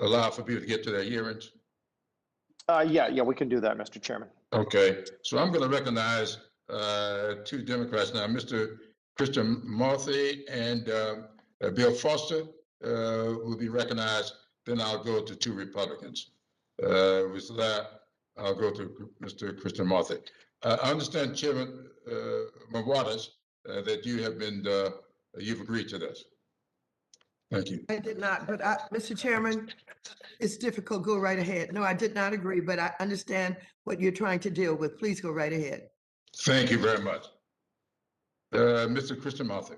allow for people to get to their hearings? Yeah, we can do that, Mr. Chairman. Okay, so I'm going to recognize two Democrats now, Mr. Krishnamoorthi and Bill Foster will be recognized. Then I'll go to two Republicans. With that, I'll go to Mr. Krishnamoorthi. I understand, Chairman Waters, that you have been, you've agreed to this. Thank you. I did not, but Mr. Chairman, it's difficult. Go right ahead. No, I did not agree, but I understand what you're trying to deal with. Please go right ahead. Thank you very much. Mr. Krishnamoorthi.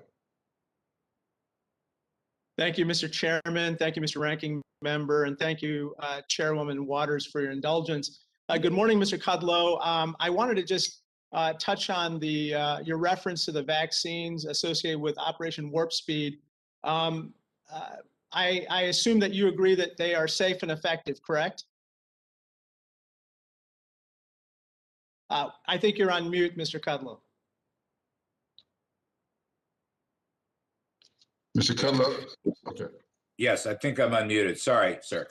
Thank you, Mr. Chairman. Thank you, Mr. Ranking Member, and thank you, Chairwoman Waters, for your indulgence. Good morning, Mr. Kudlow. I wanted to just touch on your reference to the vaccines associated with Operation Warp Speed. I assume that you agree that they are safe and effective, correct? I think you're on mute, Mr. Kudlow. Mr. Kudlow, okay. Yes, I think I'm unmuted. Sorry, sir.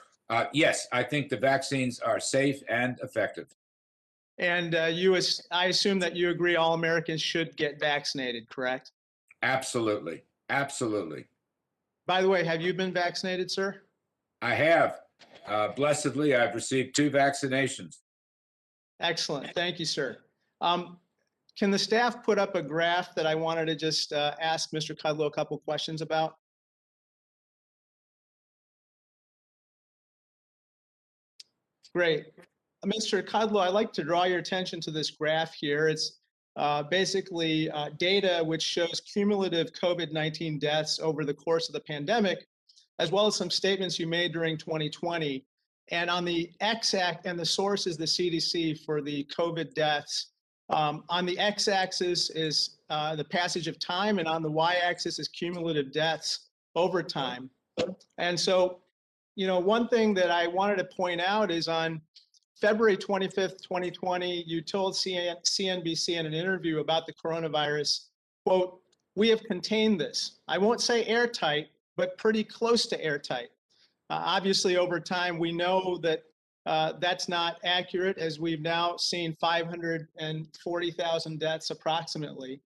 Yes, I think the vaccines are safe and effective. And I assume that you agree all Americans should get vaccinated, correct? Absolutely. Absolutely. By the way, have you been vaccinated, sir? I have. Blessedly, I've received 2 vaccinations. Excellent. Thank you, sir. Can the staff put up a graph that I wanted to just ask Mr. Kudlow a couple questions about? Great. Mr. Kudlow, I'd like to draw your attention to this graph here. It's basically data which shows cumulative COVID-19 deaths over the course of the pandemic, as well as some statements you made during 2020. And on the x-axis, and the source is the CDC for the COVID deaths. On the x-axis is the passage of time, and on the y-axis is cumulative deaths over time. And so, you know, one thing that I wanted to point out is on February 25th, 2020, you told CNBC in an interview about the coronavirus, quote, "We have contained this. I won't say airtight, but pretty close to airtight." Obviously, over time, we know that that's not accurate, as we've now seen 540,000 deaths approximately.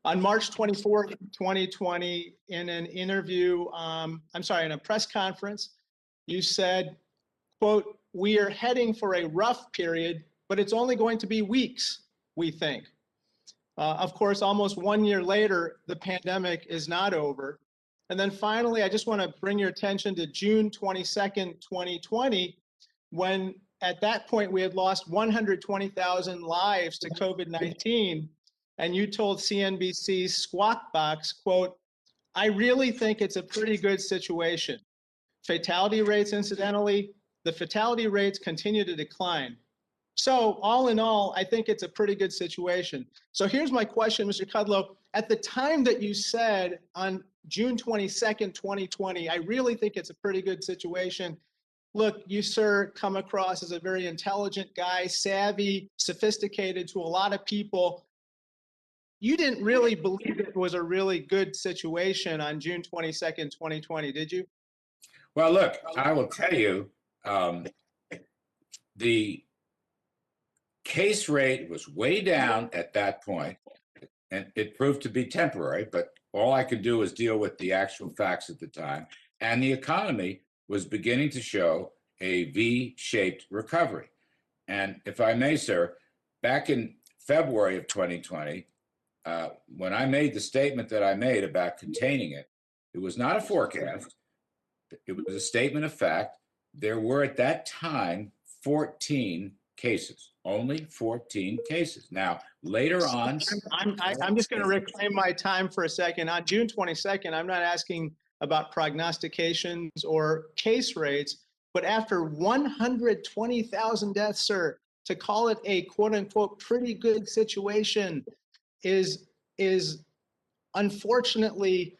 On March 24th, 2020, in an interview, in a press conference, you said, quote, "We are heading for a rough period, but it's only going to be weeks, we think." Of course, almost 1 year later, the pandemic is not over. And then finally, I just want to bring your attention to June 22nd, 2020, when at that point we had lost 120,000 lives to COVID-19. And you told CNBC's Squawk Box, quote, "I really think it's a pretty good situation. Fatality rates, incidentally, the fatality rates continue to decline. So all in all, I think it's a pretty good situation." So here's my question, Mr. Kudlow. At the time that you said on June 22nd, 2020, "I really think it's a pretty good situation," look, you, sir, come across as a very intelligent guy, savvy, sophisticated to a lot of people. You didn't really believe it was a really good situation on June 22nd, 2020, did you? Well, look, I will tell you, the case rate was way down at that point, and it proved to be temporary, but all I could do was deal with the actual facts at the time. And the economy was beginning to show a V-shaped recovery. And if I may, sir, back in February of 2020, when I made the statement that I made about containing it, it was not a forecast. It was a statement of fact. There were at that time 14 cases, only 14 cases. Now, later on, I'm just going to reclaim my time for a second. On June 22nd, I'm not asking about prognostications or case rates, but after 120,000 deaths, sir, to call it a quote unquote pretty good situation is unfortunately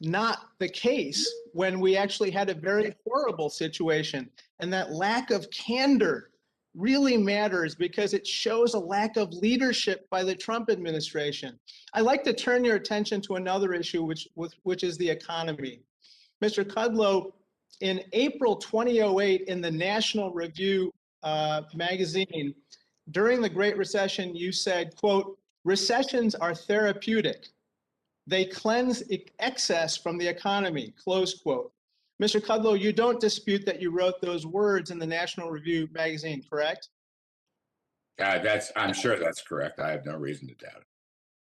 not the case when we actually had a very horrible situation. And that lack of candor really matters because it shows a lack of leadership by the Trump administration. I'd like to turn your attention to another issue, which is the economy. Mr. Kudlow, in April 2008, in the National Review magazine, during the Great Recession, you said, quote, "Recessions are therapeutic. They cleanse excess from the economy," close quote. Mr. Kudlow, you don't dispute that you wrote those words in the National Review magazine, correct? I'm sure that's correct. I have no reason to doubt it.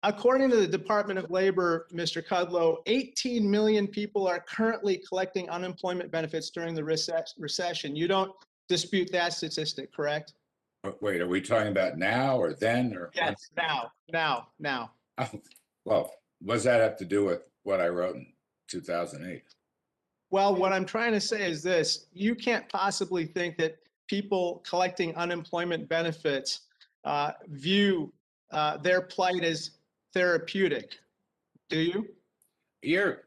According to the Department of Labor, Mr. Kudlow, 18 million people are currently collecting unemployment benefits during the recession. You don't dispute that statistic, correct? Wait, are we talking about now or then or? Yes, now. Well, what does that have to do with what I wrote in 2008? Well, what I'm trying to say is this: you can't possibly think that people collecting unemployment benefits view their plight as therapeutic, do you? You're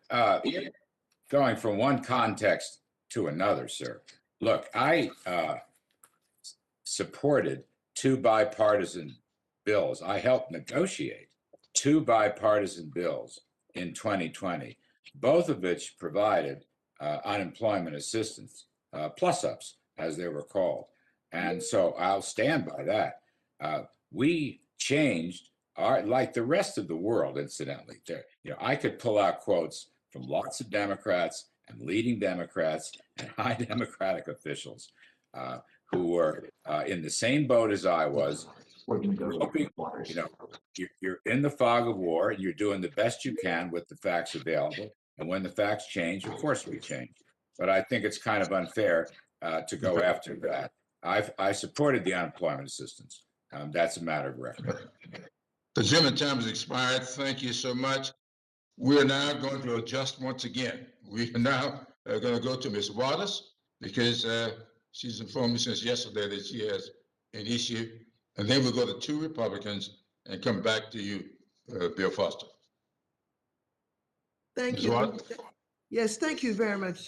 going from one context to another, sir. Look, I supported two bipartisan bills. I helped negotiate two bipartisan bills in 2020, both of which provided unemployment assistance, plus-ups, as they were called. And so I'll stand by that. We changed like the rest of the world, incidentally. I could pull out quotes from lots of Democrats and leading Democrats and high Democratic officials who were in the same boat as I was, hoping, you're in the fog of war and you're doing the best you can with the facts available. And when the facts change, of course we change. But I think it's kind of unfair to go after that. I supported the unemployment assistance. That's a matter of record. The German time has expired. Thank you so much. We're now going to adjust once again. We are now going to go to Ms. Waters because she's informed me since yesterday that she has an issue. And then we'll go to two Republicans and come back to you, Bill Foster. Thank Ms. you. Waters? Yes, thank you very much,